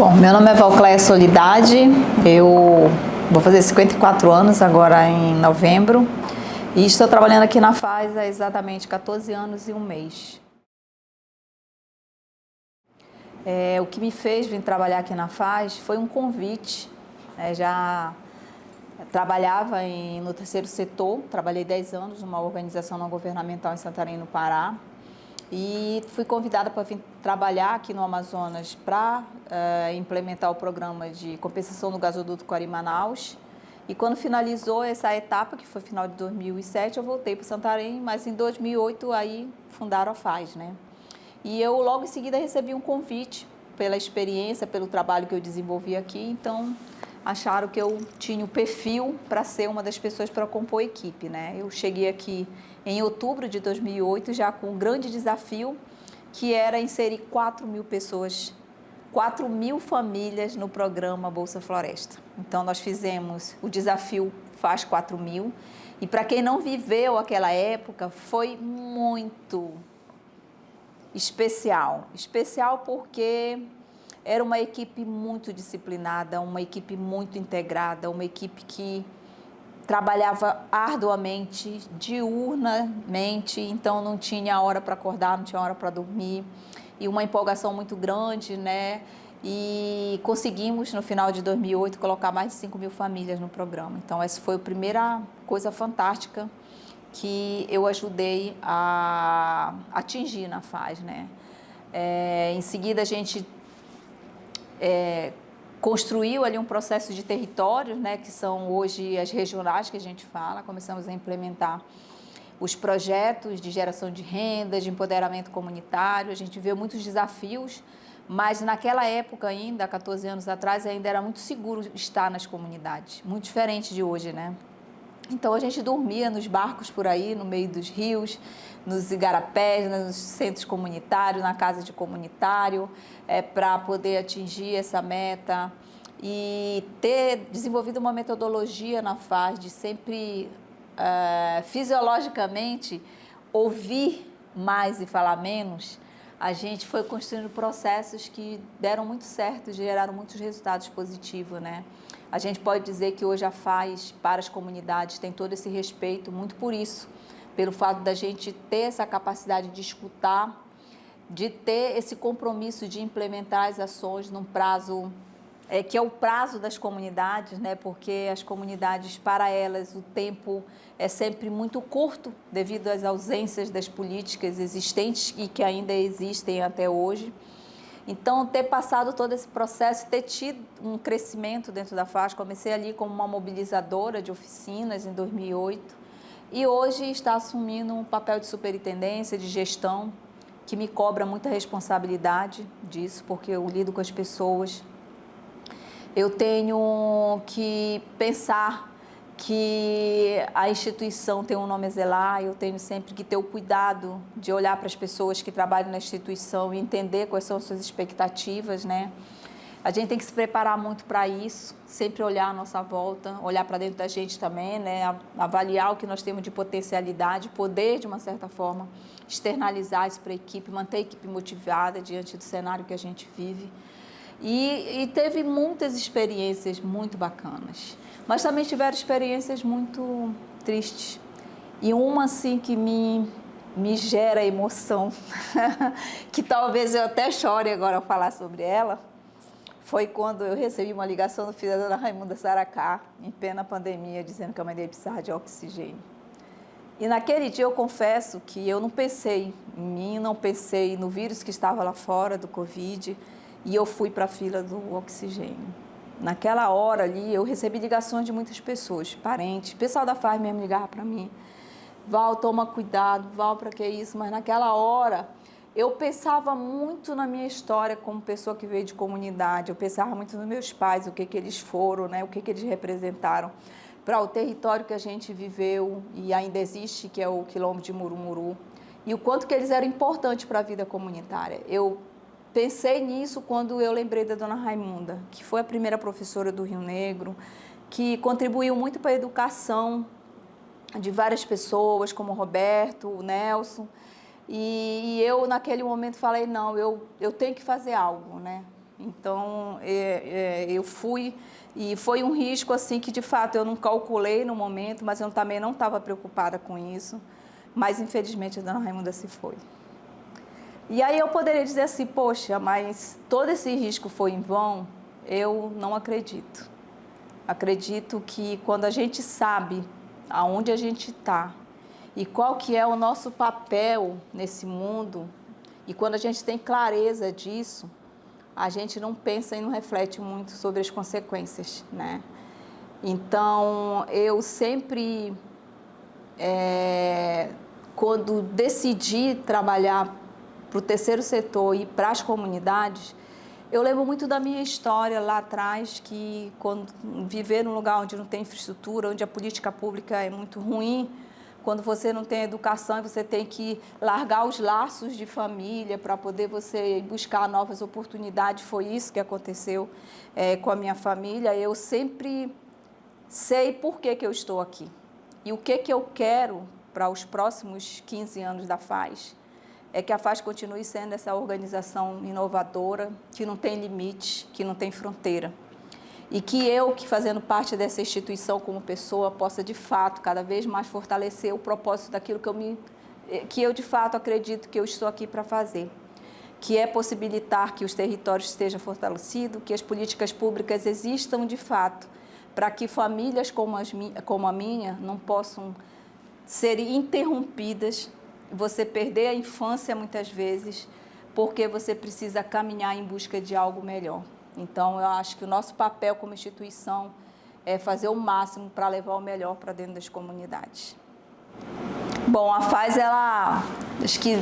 Bom, meu nome é Valcléia Solidade, eu vou fazer 54 anos agora em novembro e estou trabalhando aqui na FAS há exatamente 14 anos e um mês. O que me fez vir trabalhar aqui na FAS foi um convite. Já trabalhava no terceiro setor, trabalhei 10 anos numa organização não governamental em Santarém, no Pará. E fui convidada para vir trabalhar aqui no Amazonas para implementar o programa de compensação do gasoduto Coari-Manaus. E quando finalizou essa etapa, que foi final de 2007, eu voltei para Santarém, mas em 2008 aí fundaram a FAS, né? E eu logo em seguida recebi um convite pela experiência, pelo trabalho que eu desenvolvi aqui, então acharam que eu tinha o perfil para ser uma das pessoas para compor a equipe, né? Eu cheguei aqui em outubro de 2008, já com um grande desafio, que era inserir 4.000 pessoas, 4.000 famílias no programa Bolsa Floresta. Então, nós fizemos o desafio Faz 4.000, e para quem não viveu aquela época, foi muito especial. Especial porque era uma equipe muito disciplinada, uma equipe muito integrada, uma equipe que trabalhava arduamente, diurnamente, então não tinha hora para acordar, não tinha hora para dormir, e uma empolgação muito grande, né? E conseguimos, no final de 2008, colocar mais de 5.000 famílias no programa. Então, essa foi a primeira coisa fantástica que eu ajudei a atingir na FAS, né? Em seguida, a gente construiu ali um processo de territórios, né, que são hoje as regionais que a gente fala. Começamos a implementar os projetos de geração de renda, de empoderamento comunitário. A gente vê muitos desafios, mas naquela época ainda, há 14 anos atrás, ainda era muito seguro estar nas comunidades, muito diferente de hoje, né? Então, a gente dormia nos barcos por aí, no meio dos rios, nos igarapés, nos centros comunitários, na casa de comunitário, para poder atingir essa meta e ter desenvolvido uma metodologia na FAS de sempre, fisiologicamente, ouvir mais e falar menos. A gente foi construindo processos que deram muito certo e geraram muitos resultados positivos, né? A gente pode dizer que hoje a FAS, para as comunidades, tem todo esse respeito, muito por isso, pelo fato da gente ter essa capacidade de escutar, de ter esse compromisso de implementar as ações num prazo, que é o prazo das comunidades, né? Porque as comunidades, para elas, o tempo é sempre muito curto devido às ausências das políticas existentes e que ainda existem até hoje. Então, ter passado todo esse processo, ter tido um crescimento dentro da FAS, comecei ali como uma mobilizadora de oficinas em 2008 e hoje está assumindo um papel de superintendência, de gestão, que me cobra muita responsabilidade disso, porque eu lido com as pessoas. Eu tenho que pensar que a instituição tem um nome a zelar, eu tenho sempre que ter o cuidado de olhar para as pessoas que trabalham na instituição e entender quais são as suas expectativas, né? A gente tem que se preparar muito para isso, sempre olhar à nossa volta, olhar para dentro da gente também, né? Avaliar o que nós temos de potencialidade, poder, de uma certa forma, externalizar isso para a equipe, manter a equipe motivada diante do cenário que a gente vive. E teve muitas experiências muito bacanas, mas também tiveram experiências muito tristes. E uma, assim, que me gera emoção, que talvez eu até chore agora ao falar sobre ela, foi quando eu recebi uma ligação do filho da dona Raimunda Saracá, em plena pandemia, dizendo que a mãe dele precisava de oxigênio. E naquele dia eu confesso que eu não pensei em mim, não pensei no vírus que estava lá fora, do Covid, e eu fui para a fila do oxigênio. Naquela hora ali, eu recebi ligações de muitas pessoas, parentes, pessoal da FAS mesmo ligava para mim. Val, toma cuidado, Val, para que isso? Mas naquela hora, eu pensava muito na minha história como pessoa que veio de comunidade, eu pensava muito nos meus pais, o que eles foram, né? O que eles representaram para o território que a gente viveu e ainda existe, que é o Quilombo de Murumuru, e o quanto que eles eram importantes para a vida comunitária. Eu pensei nisso quando eu lembrei da dona Raimunda, que foi a primeira professora do Rio Negro, que contribuiu muito para a educação de várias pessoas, como o Roberto, o Nelson. E eu, naquele momento, falei, não, eu tenho que fazer algo, né? Então, eu fui e foi um risco assim que de fato eu não calculei no momento, mas eu também não estava preocupada com isso. Mas infelizmente a dona Raimunda se foi. E aí eu poderia dizer assim, poxa, mas todo esse risco foi em vão? Eu não acredito. Acredito que quando a gente sabe aonde a gente está e qual que é o nosso papel nesse mundo, e quando a gente tem clareza disso, a gente não pensa e não reflete muito sobre as consequências, né? Então, eu sempre, quando decidi trabalhar para o terceiro setor e para as comunidades, eu lembro muito da minha história lá atrás, que quando viver num lugar onde não tem infraestrutura, onde a política pública é muito ruim, quando você não tem educação e você tem que largar os laços de família para poder você buscar novas oportunidades, foi isso que aconteceu com a minha família. Eu sempre sei por que eu estou aqui e o que eu quero para os próximos 15 anos da FAZ. É que a FAZ continue sendo essa organização inovadora, que não tem limite, que não tem fronteira. E que eu, que fazendo parte dessa instituição como pessoa, possa de fato cada vez mais fortalecer o propósito daquilo que eu de fato acredito que eu estou aqui para fazer, que é possibilitar que os territórios estejam fortalecidos, que as políticas públicas existam de fato, para que famílias como a minha não possam ser interrompidas, você perder a infância muitas vezes, porque você precisa caminhar em busca de algo melhor. Então, eu acho que o nosso papel como instituição é fazer o máximo para levar o melhor para dentro das comunidades. Bom, a FAZ, acho que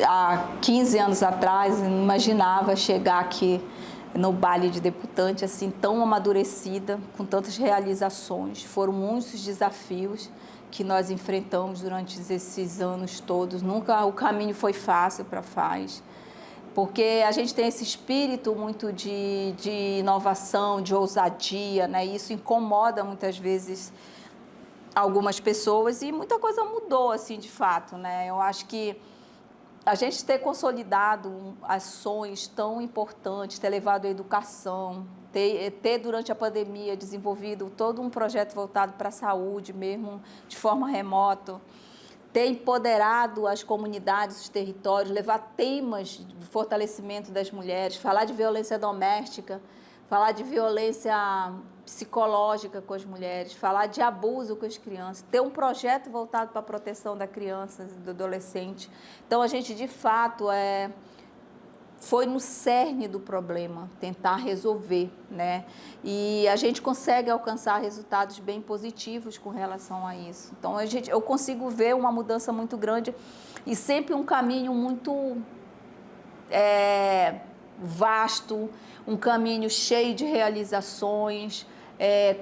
há 15 anos atrás, eu não imaginava chegar aqui no baile de debutante assim tão amadurecida, com tantas realizações. Foram muitos desafios que nós enfrentamos durante esses anos todos. Nunca o caminho foi fácil para a FAZ, porque a gente tem esse espírito muito de inovação, de ousadia, né? E isso incomoda muitas vezes algumas pessoas e muita coisa mudou, assim, de fato, né? Eu acho que a gente ter consolidado ações tão importantes, ter levado a educação, ter durante a pandemia desenvolvido todo um projeto voltado para a saúde, mesmo de forma remota, ter empoderado as comunidades, os territórios, levar temas de fortalecimento das mulheres, falar de violência doméstica, falar de violência psicológica com as mulheres, falar de abuso com as crianças, ter um projeto voltado para a proteção da criança e do adolescente. Então, a gente, de fato, foi no cerne do problema, tentar resolver, né? E a gente consegue alcançar resultados bem positivos com relação a isso. Então, eu consigo ver uma mudança muito grande e sempre um caminho muito vasto, um caminho cheio de realizações,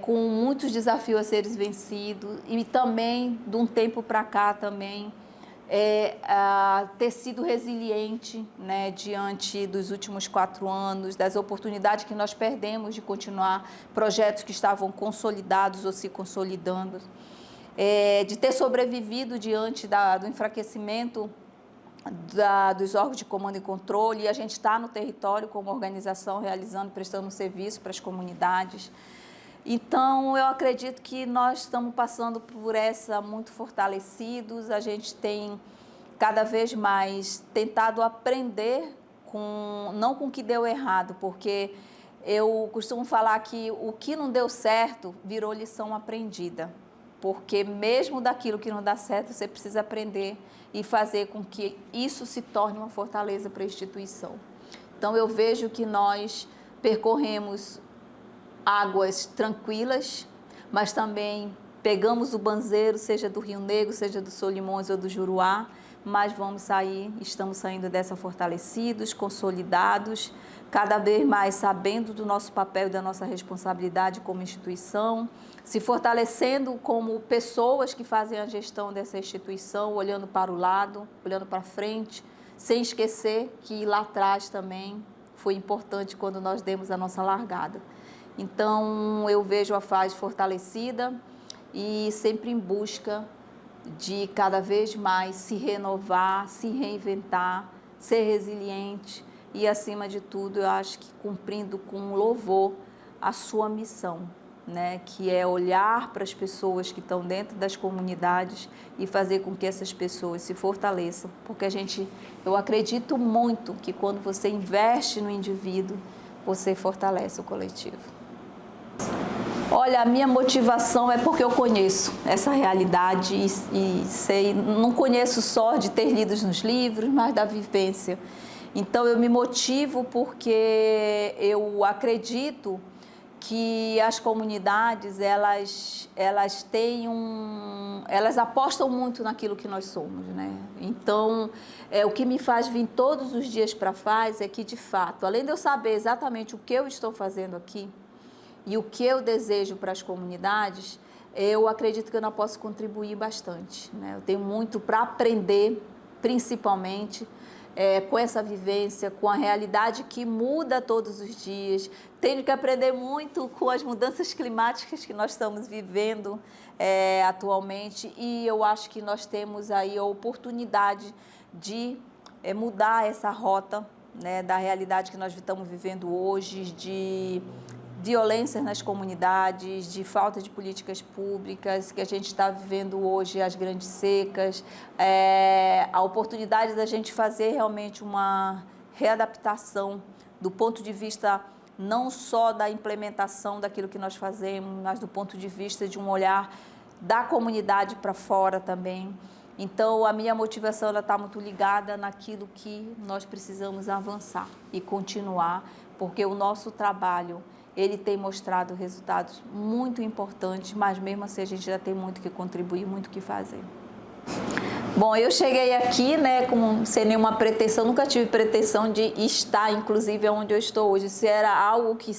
com muitos desafios a serem vencidos e também, de um tempo para cá também, ter sido resiliente, né, diante dos últimos 4 anos, das oportunidades que nós perdemos de continuar projetos que estavam consolidados ou se consolidando, de ter sobrevivido diante do enfraquecimento dos órgãos de comando e controle, e a gente está no território como organização realizando, prestando um serviço para as comunidades. Então, eu acredito que nós estamos passando por essa muito fortalecidos, a gente tem cada vez mais tentado aprender não com o que deu errado, porque eu costumo falar que o que não deu certo virou lição aprendida, porque mesmo daquilo que não dá certo, você precisa aprender e fazer com que isso se torne uma fortaleza para a instituição. Então, eu vejo que nós percorremos águas tranquilas, mas também pegamos o banzeiro, seja do Rio Negro, seja do Solimões ou do Juruá, mas estamos saindo dessa fortalecidos, consolidados, cada vez mais sabendo do nosso papel e da nossa responsabilidade como instituição, se fortalecendo como pessoas que fazem a gestão dessa instituição, olhando para o lado, olhando para frente, sem esquecer que lá atrás também foi importante quando nós demos a nossa largada. Então, eu vejo a FAZ fortalecida e sempre em busca de cada vez mais se renovar, se reinventar, ser resiliente e, acima de tudo, eu acho que cumprindo com louvor a sua missão, né, que é olhar para as pessoas que estão dentro das comunidades e fazer com que essas pessoas se fortaleçam, porque eu acredito muito que quando você investe no indivíduo, você fortalece o coletivo. Olha, a minha motivação é porque eu conheço essa realidade e sei, não conheço só de ter lido nos livros, mas da vivência. Então eu me motivo porque eu acredito que as comunidades, elas apostam muito naquilo que nós somos, né? Então, o que me faz vir todos os dias para a FAS é que, de fato, além de eu saber exatamente o que eu estou fazendo aqui e o que eu desejo para as comunidades, eu acredito que eu não posso contribuir bastante, né? Eu tenho muito para aprender, principalmente, com essa vivência, com a realidade que muda todos os dias. Tenho que aprender muito com as mudanças climáticas que nós estamos vivendo atualmente, e eu acho que nós temos aí a oportunidade de mudar essa rota, né, da realidade que nós estamos vivendo hoje, de violências nas comunidades, de falta de políticas públicas, que a gente está vivendo hoje, as grandes secas, a oportunidade da gente fazer realmente uma readaptação do ponto de vista não só da implementação daquilo que nós fazemos, mas do ponto de vista de um olhar da comunidade para fora também. Então, a minha motivação está muito ligada naquilo que nós precisamos avançar e continuar, porque o nosso trabalho, ele tem mostrado resultados muito importantes, mas mesmo assim a gente já tem muito que contribuir, muito que fazer. Bom, eu cheguei aqui, né, sem nenhuma pretensão, nunca tive pretensão de estar, inclusive, onde eu estou hoje. Se era algo que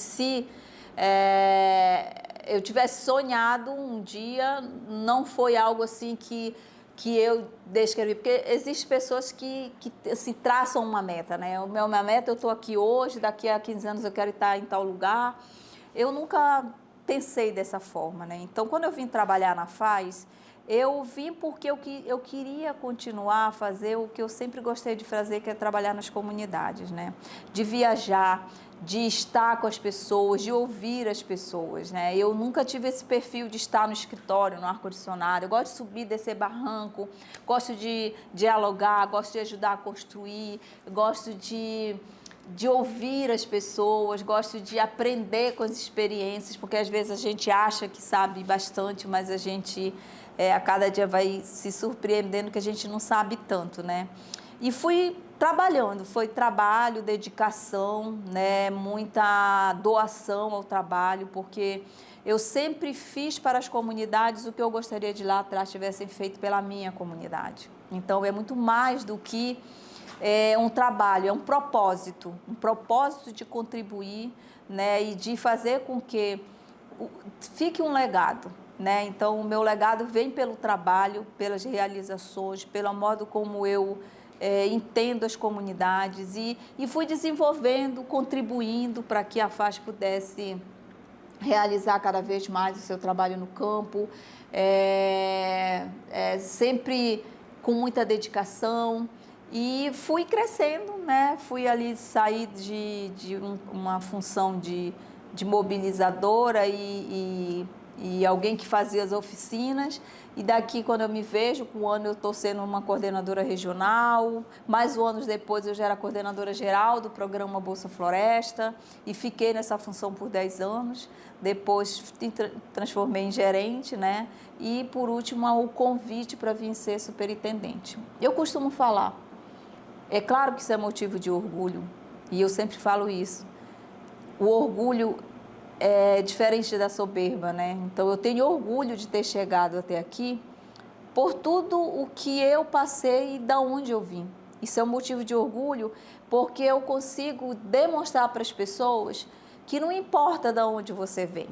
eu tivesse sonhado um dia, não foi algo assim que eu descrevi, porque existem pessoas que assim, traçam uma meta, né? Minha meta, eu estou aqui hoje, daqui a 15 anos eu quero estar em tal lugar. Eu nunca pensei dessa forma, né? Então, quando eu vim trabalhar na FAS, eu vim porque eu queria continuar a fazer o que eu sempre gostei de fazer, que é trabalhar nas comunidades, né? De viajar, de estar com as pessoas, de ouvir as pessoas, né? Eu nunca tive esse perfil de estar no escritório, no ar-condicionado. Eu gosto de subir, descer barranco, gosto de dialogar, gosto de ajudar a construir, gosto de ouvir as pessoas, gosto de aprender com as experiências, porque às vezes a gente acha que sabe bastante, mas a gente a cada dia vai se surpreendendo que a gente não sabe tanto, né? E fui trabalhando, foi trabalho, dedicação, né, muita doação ao trabalho, porque eu sempre fiz para as comunidades o que eu gostaria de lá atrás tivessem feito pela minha comunidade. Então, é muito mais do que um trabalho, é um propósito de contribuir, né, e de fazer com que fique um legado, né? Então, o meu legado vem pelo trabalho, pelas realizações, pelo modo como eu entendo as comunidades e fui desenvolvendo, contribuindo para que a FAS pudesse realizar cada vez mais o seu trabalho no campo, sempre com muita dedicação, e fui crescendo, né? Fui ali sair de uma função de mobilizadora e alguém que fazia as oficinas, e daqui, quando eu me vejo, com um ano eu estou sendo uma coordenadora regional, mais anos depois eu já era coordenadora geral do programa Bolsa Floresta, e fiquei nessa função por 10 anos, depois transformei em gerente, né? E, por último, o convite para vir ser superintendente. Eu costumo falar, é claro que isso é motivo de orgulho, e eu sempre falo isso, o orgulho é diferente da soberba, né? Então, eu tenho orgulho de ter chegado até aqui por tudo o que eu passei e da onde eu vim. Isso é um motivo de orgulho porque eu consigo demonstrar para as pessoas que não importa de onde você vem.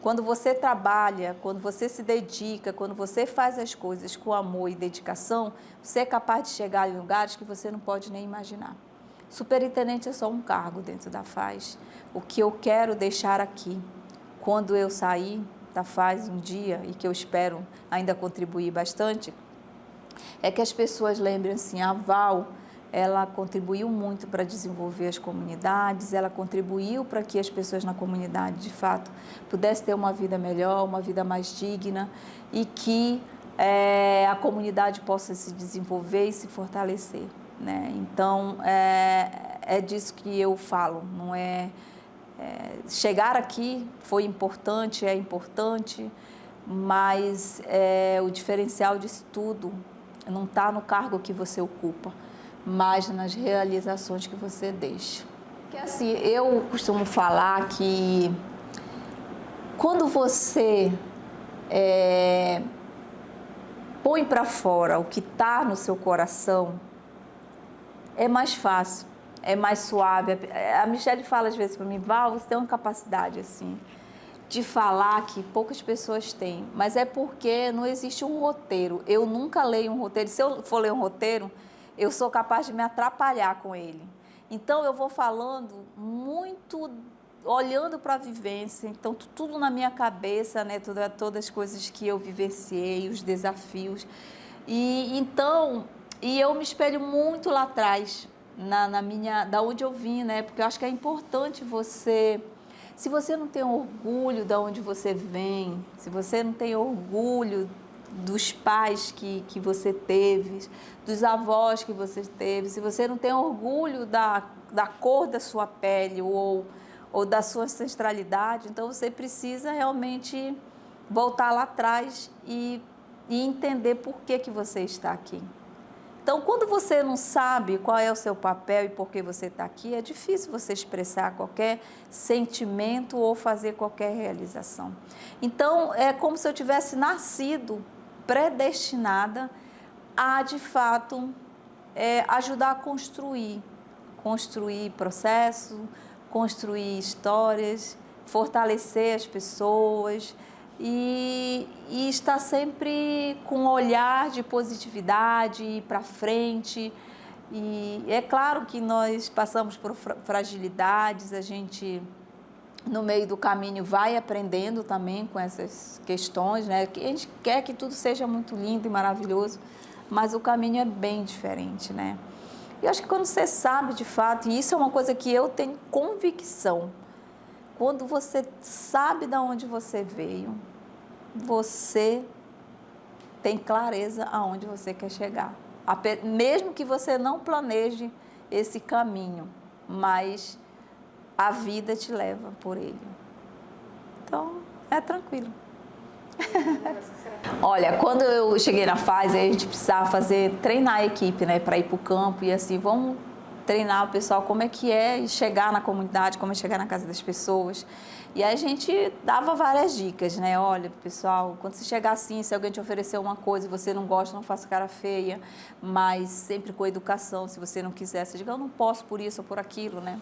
Quando você trabalha, quando você se dedica, quando você faz as coisas com amor e dedicação, você é capaz de chegar em lugares que você não pode nem imaginar. Superintendente é só um cargo dentro da FAS. O que eu quero deixar aqui, quando eu sair da FAS um dia, e que eu espero ainda contribuir bastante, é que as pessoas lembrem assim, a Val ela contribuiu muito para desenvolver as comunidades, ela contribuiu para que as pessoas na comunidade, de fato, pudessem ter uma vida melhor, uma vida mais digna e que a comunidade possa se desenvolver e se fortalecer, né? Então, é disso que eu falo, não é... chegar aqui foi importante, é importante, mas o diferencial disso tudo não está no cargo que você ocupa, mas nas realizações que você deixa. Porque assim, eu costumo falar que quando você põe para fora o que está no seu coração, é mais fácil, é mais suave. A Michele fala às vezes para mim, Val, você tem uma capacidade assim de falar que poucas pessoas têm, mas é porque não existe um roteiro. Eu nunca leio um roteiro. Se eu for ler um roteiro, eu sou capaz de me atrapalhar com ele. Então, eu vou falando muito, olhando para a vivência, então, tudo na minha cabeça, né? Todas as coisas que eu vivenciei, os desafios. E eu me espelho muito lá atrás, da onde eu vim, né? Porque eu acho que é importante você... Se você não tem orgulho de onde você vem, se você não tem orgulho dos pais que você teve, dos avós que você teve, se você não tem orgulho da cor da sua pele ou da sua ancestralidade, então você precisa realmente voltar lá atrás e entender por que você está aqui. Então, quando você não sabe qual é o seu papel e por que você está aqui, é difícil você expressar qualquer sentimento ou fazer qualquer realização. Então, é como se eu tivesse nascido predestinada a, de fato, ajudar a construir processo, construir histórias, fortalecer as pessoas, e estar sempre com um olhar de positividade para frente. E é claro que nós passamos por fragilidades, a gente no meio do caminho vai aprendendo também com essas questões, né? Que a gente quer que tudo seja muito lindo e maravilhoso, mas o caminho é bem diferente, né? E acho que quando você sabe de fato, e isso é uma coisa que eu tenho convicção, quando você sabe de onde você veio, você tem clareza aonde você quer chegar. Mesmo que você não planeje esse caminho, mas a vida te leva por ele. Então, é tranquilo. Olha, quando eu cheguei na fase, a gente precisava treinar a equipe, né, para ir para o campo e assim, vamos treinar o pessoal como é que é e chegar na comunidade, como é chegar na casa das pessoas. E aí a gente dava várias dicas, né? Olha, pessoal, quando você chegar assim, se alguém te oferecer uma coisa e você não gosta, não faça cara feia, mas sempre com educação. Se você não quiser, você diga, eu não posso por isso ou por aquilo, né?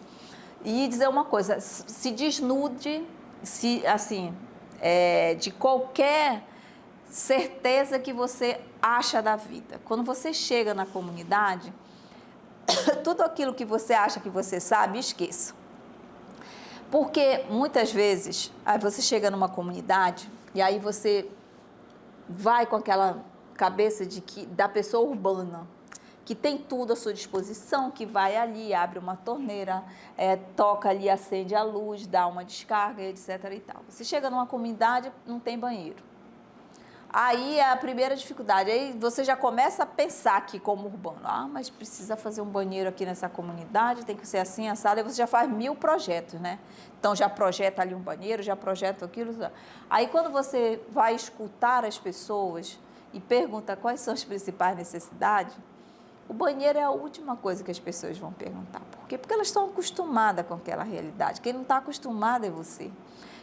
E dizer uma coisa, se desnude, de qualquer certeza que você acha da vida. Quando você chega na comunidade, tudo aquilo que você acha que você sabe, esqueça. Porque muitas vezes, aí você chega numa comunidade e aí você vai com aquela cabeça da pessoa urbana, que tem tudo à sua disposição, que vai ali, abre uma torneira, toca ali, acende a luz, dá uma descarga, etc. e tal. Você chega numa comunidade, não tem banheiro. Aí é a primeira dificuldade, aí você já começa a pensar aqui como urbano, mas precisa fazer um banheiro aqui nessa comunidade, tem que ser assim, assado, aí você já faz 1000 projetos, né? Então já projeta ali um banheiro, já projeta aquilo. Aí quando você vai escutar as pessoas e pergunta quais são as principais necessidades, o banheiro é a última coisa que as pessoas vão perguntar. Por quê? Porque elas estão acostumadas com aquela realidade. Quem não está acostumado é você.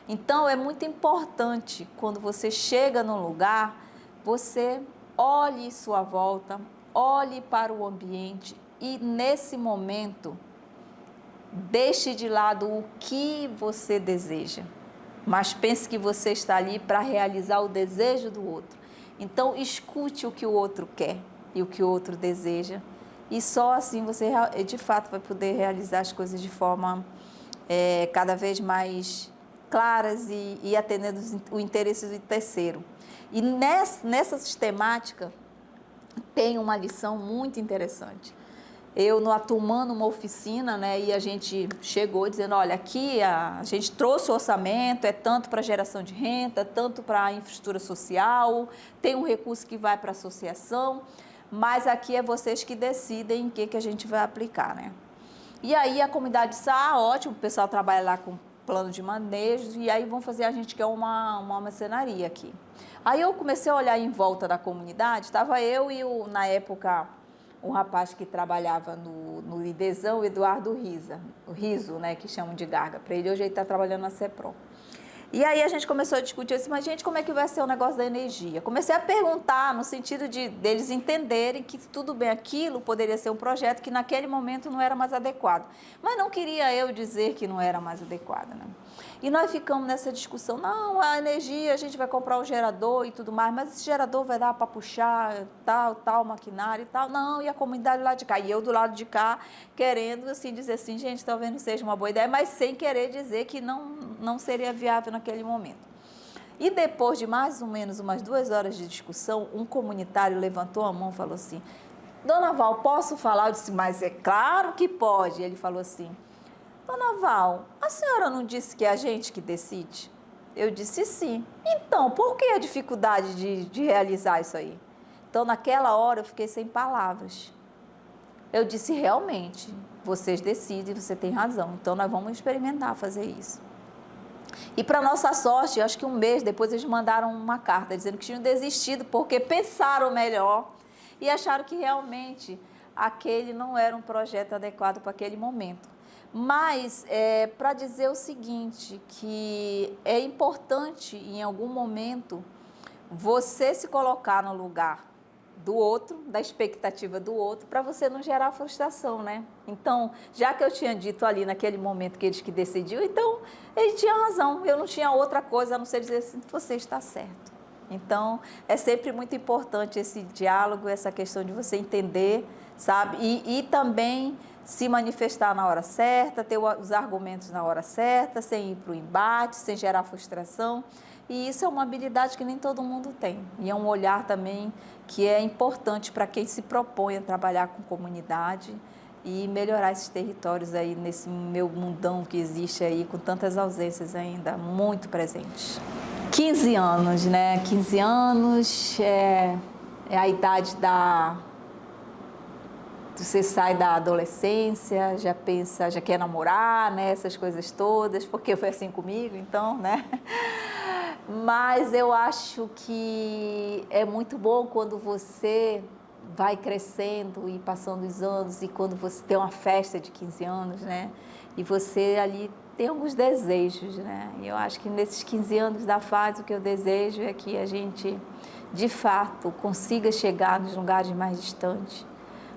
Então, é muito importante, quando você chega num lugar, você olhe sua volta, olhe para o ambiente e, nesse momento, deixe de lado o que você deseja, mas pense que você está ali para realizar o desejo do outro. Então, escute o que o outro quer e o que o outro deseja, e só assim você, de fato, vai poder realizar as coisas de forma cada vez mais claras e atendendo o interesse do terceiro. E nessa sistemática tem uma lição muito interessante, eu tomando uma oficina, né, e a gente chegou dizendo, olha, aqui a gente trouxe o orçamento, é tanto para geração de renda, tanto para a infraestrutura social, tem um recurso que vai para a associação, mas aqui é vocês que decidem o que a gente vai aplicar, né. E aí a comunidade disse, ótimo, o pessoal trabalha lá com plano de manejo, e aí vão fazer, a gente quer uma marcenaria aqui. Aí eu comecei a olhar em volta da comunidade, estava eu e, na época, um rapaz que trabalhava no Idesão, o Eduardo Riso, né, que chamam de Garga, para ele hoje ele está trabalhando na CEPROM. E aí a gente começou a discutir, eu disse, mas gente, como é que vai ser o negócio da energia? Comecei a perguntar no sentido deles entenderem que tudo bem, aquilo poderia ser um projeto que naquele momento não era mais adequado. Mas não queria eu dizer que não era mais adequado, né? E nós ficamos nessa discussão, não, a energia, a gente vai comprar um gerador e tudo mais, mas esse gerador vai dar para puxar tal maquinário e tal. Não, e a comunidade lá de cá, e eu do lado de cá, querendo assim, dizer assim, gente, talvez não seja uma boa ideia, mas sem querer dizer que não seria viável naquele momento. E depois de mais ou menos umas 2 horas de discussão, um comunitário levantou a mão e falou assim, Dona Val, posso falar? Eu disse, mas é claro que pode. Ele falou assim, Dona Val, a senhora não disse que é a gente que decide? Eu disse sim. Então, por que a dificuldade de realizar isso aí? Então, naquela hora, eu fiquei sem palavras. Eu disse, realmente, vocês decidem, você tem razão. Então, nós vamos experimentar fazer isso. E, para nossa sorte, acho que um mês depois, eles mandaram uma carta dizendo que tinham desistido porque pensaram melhor e acharam que realmente aquele não era um projeto adequado para aquele momento. Mas, para dizer o seguinte, que é importante, em algum momento, você se colocar no lugar do outro, da expectativa do outro, para você não gerar frustração, né? Então, já que eu tinha dito ali naquele momento que eles que decidiu, então, ele tinha razão, eu não tinha outra coisa a não ser dizer assim, você está certo. Então, é sempre muito importante esse diálogo, essa questão de você entender, sabe? E também se manifestar na hora certa, ter os argumentos na hora certa, sem ir para o embate, sem gerar frustração. E isso é uma habilidade que nem todo mundo tem. E é um olhar também que é importante para quem se propõe a trabalhar com comunidade e melhorar esses territórios aí, nesse meu mundão que existe aí, com tantas ausências ainda muito presentes. 15 anos, né? 15 anos é a idade você sai da adolescência, já pensa, já quer namorar, né? Essas coisas todas, porque foi assim comigo, então, né? Mas eu acho que é muito bom quando você vai crescendo e passando os anos, e quando você tem uma festa de 15 anos, né? E você ali tem alguns desejos, né? E eu acho que nesses 15 anos da fase, o que eu desejo é que a gente, de fato, consiga chegar nos lugares mais distantes,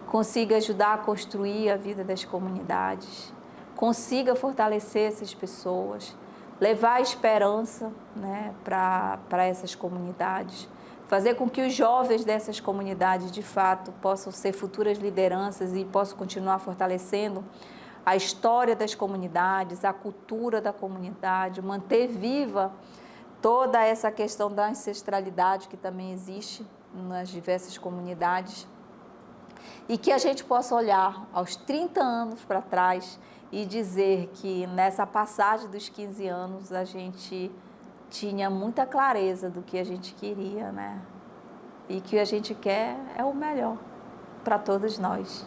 consiga ajudar a construir a vida das comunidades, consiga fortalecer essas pessoas, levar esperança, né, para essas comunidades, fazer com que os jovens dessas comunidades, de fato, possam ser futuras lideranças e possam continuar fortalecendo a história das comunidades, a cultura da comunidade, manter viva toda essa questão da ancestralidade que também existe nas diversas comunidades, e que a gente possa olhar aos 30 anos para trás e dizer que nessa passagem dos 15 anos a gente tinha muita clareza do que a gente queria, né? E que a gente quer é o melhor para todos nós.